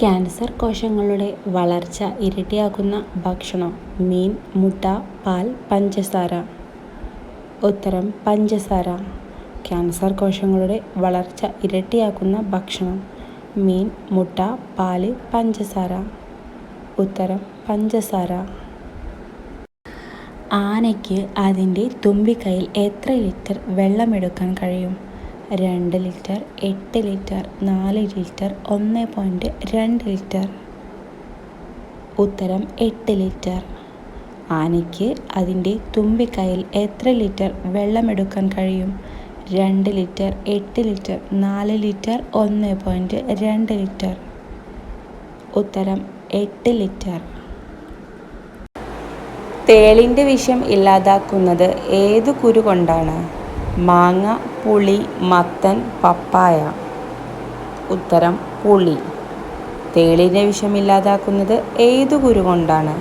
Cancer കോശങ്ങളുടെ വളർച്ച ഇരട്ടിയാക്കുന്ന ഭക്ഷണം: മീൻ, മുട്ട, പാൽ, പഞ്ചസാര. ഉത്തരം പഞ്ചസാര. ക്യാൻസർ കോശങ്ങളുടെ വളർച്ച ഇരട്ടിയാക്കുന്ന ഭക്ഷണം: മീൻ, മുട്ട, പാൽ, പഞ്ചസാര. ഉത്തരം പഞ്ചസാര. ആനയ്ക്ക് അതിൻ്റെ തുമ്പിക്കൈയിൽ എത്ര ലിറ്റർ വെള്ളമെടുക്കാൻ കഴിയും? 2 ലിറ്റർ, 8 ലിറ്റർ, 4 ലിറ്റർ, 1.2 ലിറ്റർ. ഉത്തരം 8 ലിറ്റർ. ആനയ്ക്ക് അതിൻ്റെ തുമ്പിക്കൈയിൽ എത്ര ലിറ്റർ വെള്ളമെടുക്കാൻ കഴിയും? 2 ലിറ്റർ, 8 ലിറ്റർ, 4 ലിറ്റർ, 1.2 ലിറ്റർ. ഉത്തരം 8 ലിറ്റർ. തേളിൻ്റെ വിഷം ഇല്ലാതാക്കുന്നത് ഏതു കുരു കൊണ്ടാണ്? മാങ്ങ, പുളി, മത്തൻ, പപ്പായ. ഉത്തരം പുളി. തേളിൻ്റെ വിഷം ഇല്ലാതാക്കുന്നത് ഏതു കുരു കൊണ്ടാണ്?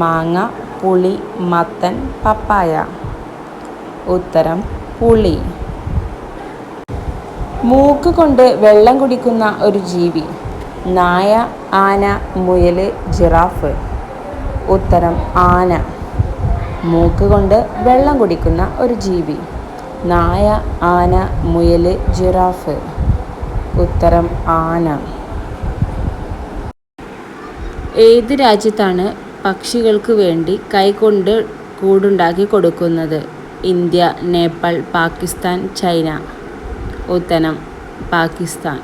മാങ്ങ, പുളി, മത്തൻ, പപ്പായ. ഉത്തരം പുളി. മൂക്ക് കൊണ്ട് വെള്ളം കുടിക്കുന്ന ഒരു ജീവി: നായ, ആന, മുയൽ, ജിറാഫ്. ഉത്തരം ആന. മൂക്ക് കൊണ്ട് വെള്ളം കുടിക്കുന്ന ഒരു ജീവി: നായ, ആന, മുയൽ, ജിറാഫ്. ഉത്തരം ആന. ഏത് രാജ്യത്താണ് പക്ഷികൾക്ക് വേണ്ടി കൈകൊണ്ട് കൂടുണ്ടാക്കി കൊടുക്കുന്നത്? India, Nepal, Pakistan, China. ഉത്തരം പാകിസ്ഥാൻ.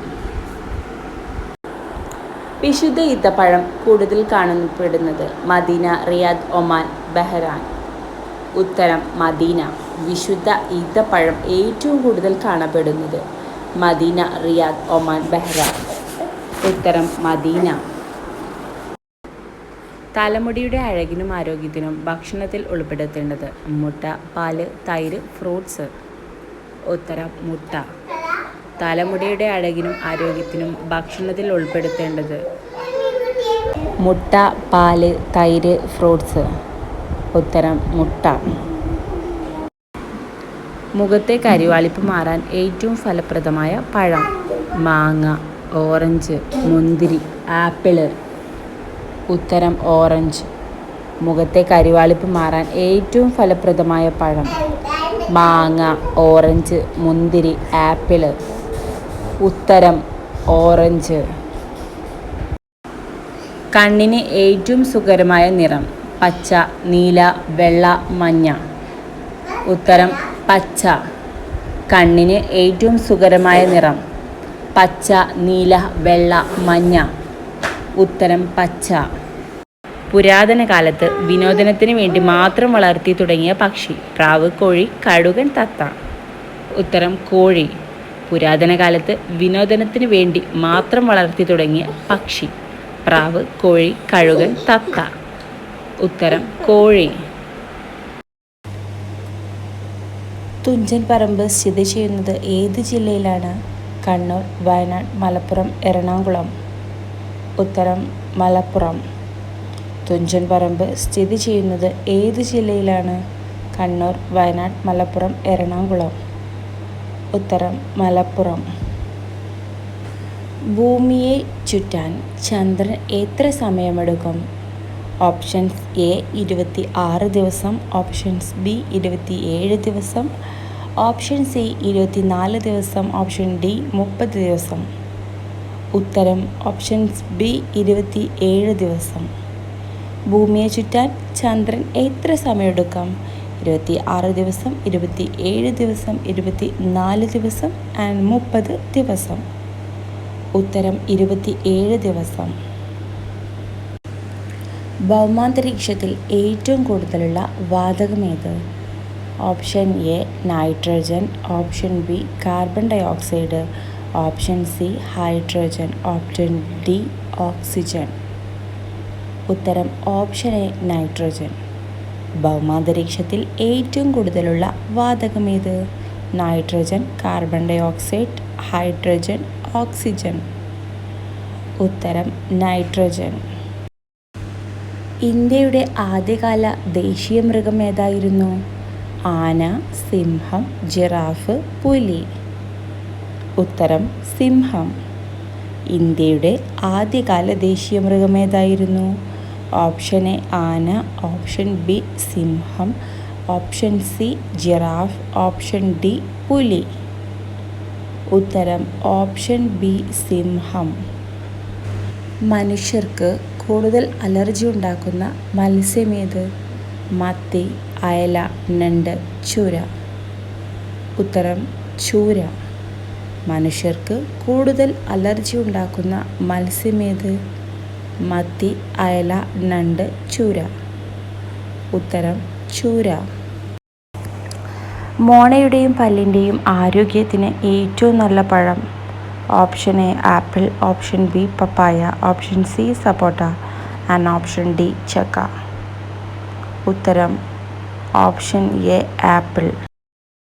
വിശുദ്ധ ഈത്തപ്പഴം കൂടുതൽ കാണപ്പെടുന്നത് മദീന, റിയാദ്, ഒമാൻ, ബഹ്റൈൻ. ഉത്തരം മദീന. വിശുദ്ധ ഈത്തപ്പഴം ഏറ്റവും കൂടുതൽ കാണപ്പെടുന്നത് മദീന, റിയാദ്, ഒമാൻ, ബഹ്റൈൻ. ഉത്തരം മദീന. തലമുടിയുടെ അഴകിനും ആരോഗ്യത്തിനും ഭക്ഷണത്തിൽ ഉൾപ്പെടുത്തേണ്ടത്: മുട്ട, പാല്, തൈര്, ഫ്രൂട്ട്സ്. ഉത്തരം മുട്ട. തലമുടിയുടെ അഴകിനും ആരോഗ്യത്തിനും ഭക്ഷണത്തിൽ ഉൾപ്പെടുത്തേണ്ടത്: മുട്ട, പാല്, തൈര്, ഫ്രൂട്ട്സ്. ഉത്തരം മുട്ട. മുഖത്തെ കരിവാളിപ്പ് മാറാൻ ഏറ്റവും ഫലപ്രദമായ പഴം: മാങ്ങ, ഓറഞ്ച്, മുന്തിരി, ആപ്പിള്. ഉത്തരം ഓറഞ്ച്. മുഖത്തെ കരിവാളിപ്പ് മാറാൻ ഏറ്റവും ഫലപ്രദമായ പഴം: മാങ്ങ, ഓറഞ്ച്, മുന്തിരി, ആപ്പിള്. ഉത്തരം ഓറഞ്ച്. കണ്ണിന് ഏറ്റവും സുഖകരമായ നിറം: പച്ച, നീല, വെള്ള, മഞ്ഞ. ഉത്തരം പച്ച. കണ്ണിന് ഏറ്റവും സുഖകരമായ നിറം: പച്ച, നീല, വെള്ള, മഞ്ഞ. ഉത്തരം പച്ച. പുരാതന കാലത്ത് വിനോദത്തിന് വേണ്ടി മാത്രം വളർത്തി തുടങ്ങിയ പക്ഷി: പ്രാവ്, കോഴി, കഴുകൻ, തത്ത. ഉത്തരം കോഴി. പുരാതന കാലത്ത് വിനോദത്തിന് വേണ്ടി മാത്രം വളർത്തി തുടങ്ങിയ പക്ഷി: പ്രാവ്, കോഴി, കഴുകൻ, തത്ത. ഉത്തരം കോഴി. തുഞ്ചൻ പറമ്പ് സ്ഥിതി ചെയ്യുന്നത് ഏത് ജില്ലയിലാണ്? കണ്ണൂർ, വയനാട്, മലപ്പുറം, എറണാകുളം. ഉത്തരം മലപ്പുറം. തുഞ്ചൻ പറമ്പ് സ്ഥിതി ചെയ്യുന്നത് ഏത് ജില്ലയിലാണ്? കണ്ണൂർ, വയനാട്, മലപ്പുറം, എറണാകുളം. ഉത്തരം മലപ്പുറം. ഭൂമിയെ ചുറ്റാൻ ചന്ദ്രൻ എത്ര സമയമെടുക്കും? ഓപ്ഷൻസ്: എ 26 ദിവസം, ഓപ്ഷൻസ് ബി 27 ദിവസം, ഓപ്ഷൻ സി 24 ദിവസം, ഓപ്ഷൻ ഡി 30 ദിവസം. ഉത്തരം ഓപ്ഷൻസ് ബി 27 ദിവസം. ഭൂമിയെ ചുറ്റാൻ ചന്ദ്രൻ എത്ര സമയമെടുക്കും? 26 ദിവസം, 27 ദിവസം, 24 ദിവസം ആൻഡ് 30 ദിവസം. ഉത്തരം 27 ദിവസം. ഭൗമാന്തരീക്ഷത്തിൽ ഏറ്റവും കൂടുതലുള്ള വാതകമേത്? Option A nitrogen, option B carbon dioxide, option C hydrogen, option D oxygen. ഉത്തരം ഓപ്ഷൻ എ നൈട്രജൻ. ഭൗമാന്തരീക്ഷത്തിൽ ഏറ്റവും കൂടുതലുള്ള വാതകമേത്? Nitrogen, carbon dioxide, hydrogen, oxygen. ഉത്തരം നൈട്രജൻ. ഇന്ത്യയുടെ ആദ്യകാല ദേശീയ മൃഗം ഏതായിരുന്നു? ആന, സിംഹം, ജിറാഫ്, പുലി. ഉത്തരം സിംഹം. ഇന്ത്യയുടെ ആദ്യകാല ദേശീയ മൃഗമേതായിരുന്നു? ഓപ്ഷൻ എ ആന, ഓപ്ഷൻ ബി സിംഹം, option C giraffe, option D പുലി. ഉത്തരം ഓപ്ഷൻ ബി സിംഹം. മനുഷ്യർക്ക് കൂടുതൽ അലർജി ഉണ്ടാക്കുന്ന മത്സ്യമേത്? മത്തി, അയല, ഞണ്ട്, ചൂര. ഉത്തരം ചൂര. മനുഷ്യർക്ക് കൂടുതൽ അലർജി ഉണ്ടാക്കുന്ന മത്സ്യമേത്? മത്തി, അയല, ഞണ്ട്, ചൂര. ഉത്തരം ചൂര. മോണയുടെയും പല്ലിൻ്റെയും ആരോഗ്യത്തിന് ഏറ്റവും നല്ല പഴം? Option A apple, option B papaya, option C sapota and option D ചക്ക. ഉത്തരം ഓപ്ഷൻ എ ആപ്പിൾ.